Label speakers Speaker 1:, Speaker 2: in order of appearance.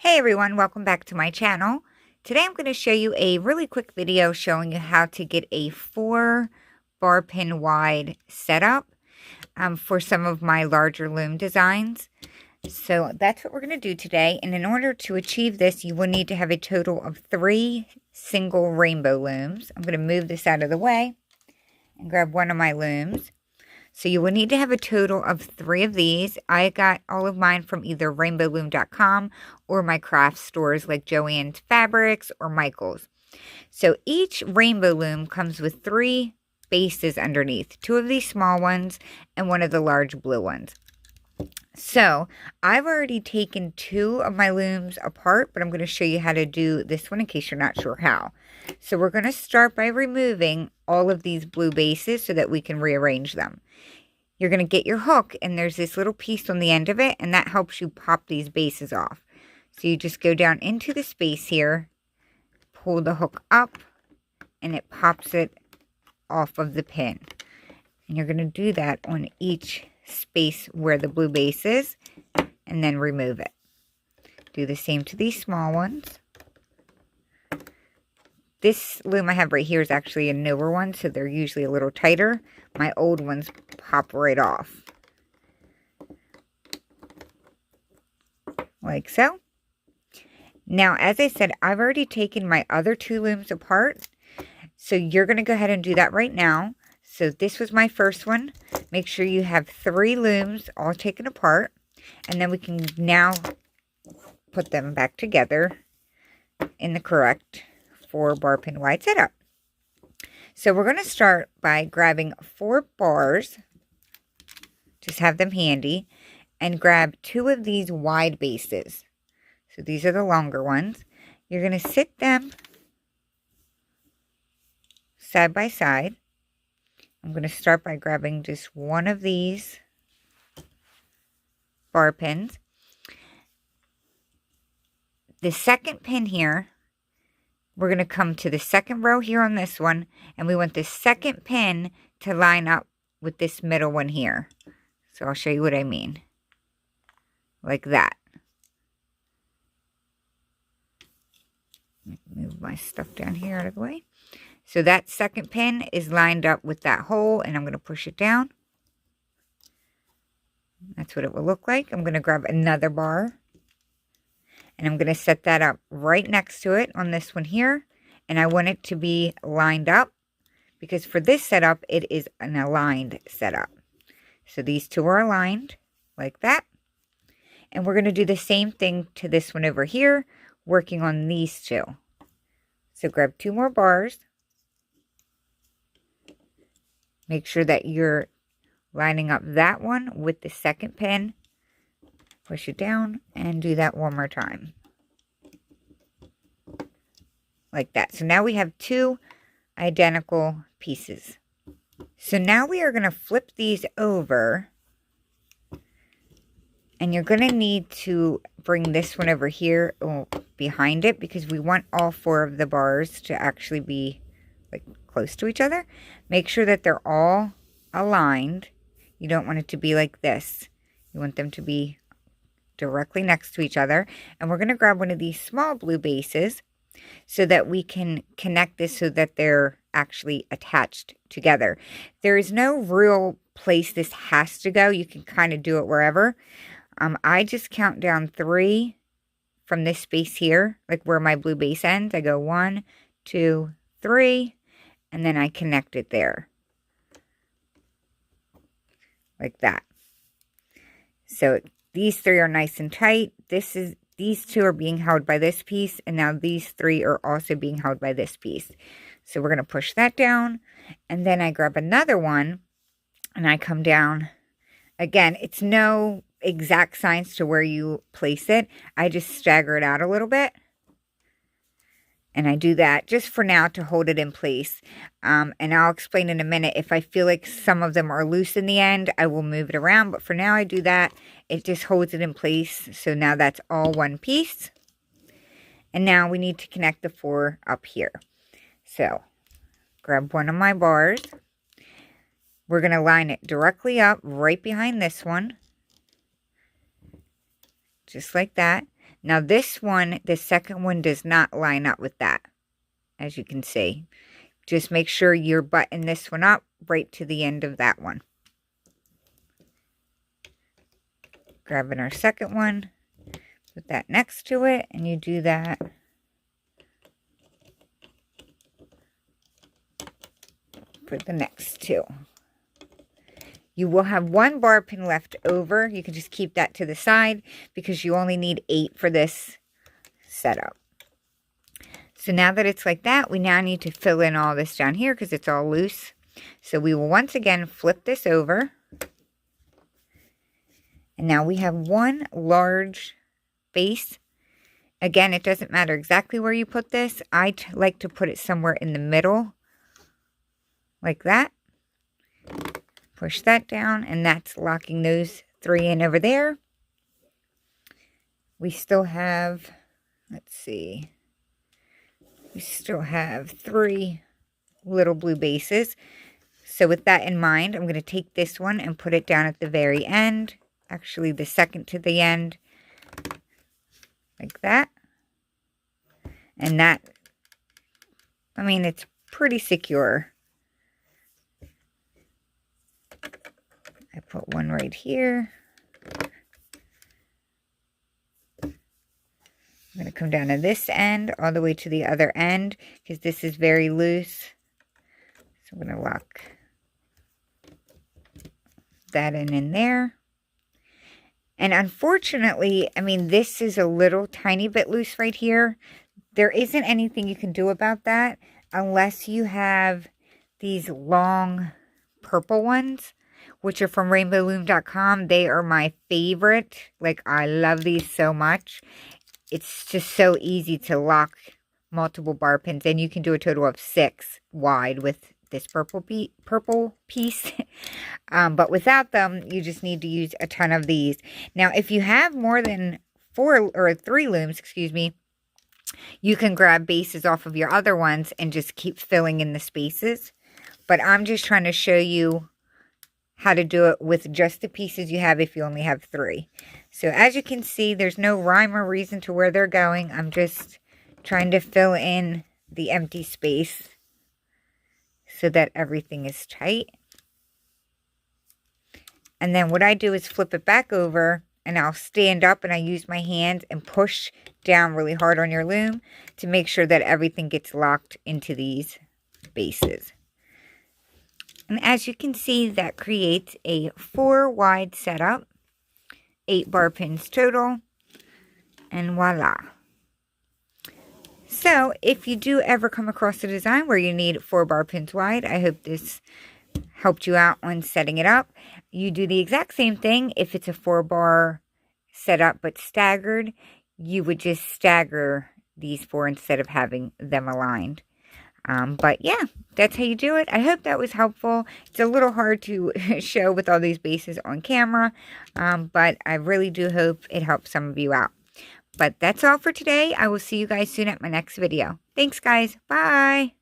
Speaker 1: Hey everyone, welcome back to my channel. Today I'm going to show you a really quick video showing you how to get a 4 bar pin wide setup for some of my larger loom designs. So that's what we're going to do today, and in order to achieve this you will need to have a total of 3 single rainbow looms. I'm going to move this out of the way and grab one of my looms. So you will need to have a total of 3 of these. I got all of mine from either rainbowloom.com or my craft stores like Joann's Fabrics or Michael's. So each rainbow loom comes with 3 bases underneath, 2 of these small ones and 1 of the large blue ones. So I've already taken 2 of my looms apart, but I'm going to show you how to do this one in case you're not sure how. So we're going to start by removing all of these blue bases so that we can rearrange them. You're going to get your hook, and there's this little piece on the end of it, and that helps you pop these bases off. So you just go down into the space here, pull the hook up, and it pops it off of the pin. And you're going to do that on each space where the blue base is, and then remove it. Do the same to these small ones. This loom I have right here is actually a newer one, so they're usually a little tighter. My old ones pop right off. Like so. Now, as I said, I've already taken my other 2 looms apart. So you're going to go ahead and do that right now. So this was my first one. Make sure you have 3 looms all taken apart. And then we can now put them back together in the correct 4 bar pin wide setup. So we're going to start by grabbing 4 bars, just have them handy, and grab 2 of these wide bases. So these are the longer ones. You're going to sit them side by side. I'm going to start by grabbing just 1 of these bar pins. The second pin here, we're going to come to the second row here on this one, and we want the second pin to line up with this middle one here. So I'll show you what I mean. Like that. Move my stuff down here out of the way. So that second pin is lined up with that hole, and I'm going to push it down. That's what it will look like. I'm going to grab another bar, and I'm going to set that up right next to it on this one here. And I want it to be lined up because for this setup, it is an aligned setup. So these 2 are aligned like that. And we're going to do the same thing to this one over here, working on these 2. So grab 2 more bars. Make sure that you're lining up that one with the second pin. Push it down and do that one more time. Like that. So now we have 2 identical pieces. So now we are going to flip these over. And you're going to need to bring this one over here behind it because we want all 4 of the bars to actually be like close to each other. Make sure that they're all aligned. You don't want it to be like this. You want them to be directly next to each other. And we're going to grab one of these small blue bases so that we can connect this so that they're actually attached together. There is no real place this has to go. You can kind of do it wherever. I just count down 3 from this space here, like where my blue base ends. I go 1, 2, 3, and then I connect it there. Like that. So these 3 are nice and tight. These 2 are being held by this piece, and now these 3 are also being held by this piece. So we're going to push that down, and then I grab another one, and I come down. Again, it's no exact science to where you place it. I just stagger it out a little bit. And I do that just for now to hold it in place. And I'll explain in a minute. If I feel like some of them are loose in the end, I will move it around. But for now, I do that. It just holds it in place. So now that's all one piece. And now we need to connect the 4 up here. So grab one of my bars. We're going to line it directly up right behind this one. Just like that. Now this one, the second one, does not line up with that, as you can see. Just make sure you're buttoning this one up right to the end of that one. Grabbing our second one, put that next to it, and you do that for the next two. You will have one bar pin left over. You can just keep that to the side because you only need 8 for this setup. So now that it's like that, we now need to fill in all this down here because it's all loose. So we will once again flip this over. And now we have one large base. Again, it doesn't matter exactly where you put this. I like to put it somewhere in the middle, like that. Push that down, and that's locking those 3 in over there. We still have, let's see, we still have 3 little blue bases. So with that in mind, I'm going to take this one and put it down at the very end. Actually, the second to the end, like that. And that, I mean, it's pretty secure. I put one right here. I'm going to come down to this end all the way to the other end because this is very loose. So I'm going to lock that in there. And unfortunately, I mean, this is a little tiny bit loose right here. There isn't anything you can do about that unless you have these long purple ones, which are from rainbowloom.com. They are my favorite. Like, I love these so much. It's just so easy to lock multiple bar pins, and you can do a total of 6 wide with this purple piece. But without them, you just need to use a ton of these. Now, if you have more than 4 or 3 looms, excuse me, you can grab bases off of your other ones and just keep filling in the spaces. But I'm just trying to show you how to do it with just the pieces you have if you only have 3. So as you can see, there's no rhyme or reason to where they're going. I'm just trying to fill in the empty space so that everything is tight. And then what I do is flip it back over, and I'll stand up and I use my hands and push down really hard on your loom to make sure that everything gets locked into these bases. And as you can see, that creates a 4 wide setup, 8 bar pins total, and voila. So if you do ever come across a design where you need 4 bar pins wide, I hope this helped you out on setting it up. You do the exact same thing. If it's a 4 bar setup but staggered, you would just stagger these 4 instead of having them aligned. But yeah, that's how you do it. I hope that was helpful. It's a little hard to show with all these bases on camera, but I really do hope it helps some of you out. But that's all for today. I will see you guys soon at my next video. Thanks, guys. Bye.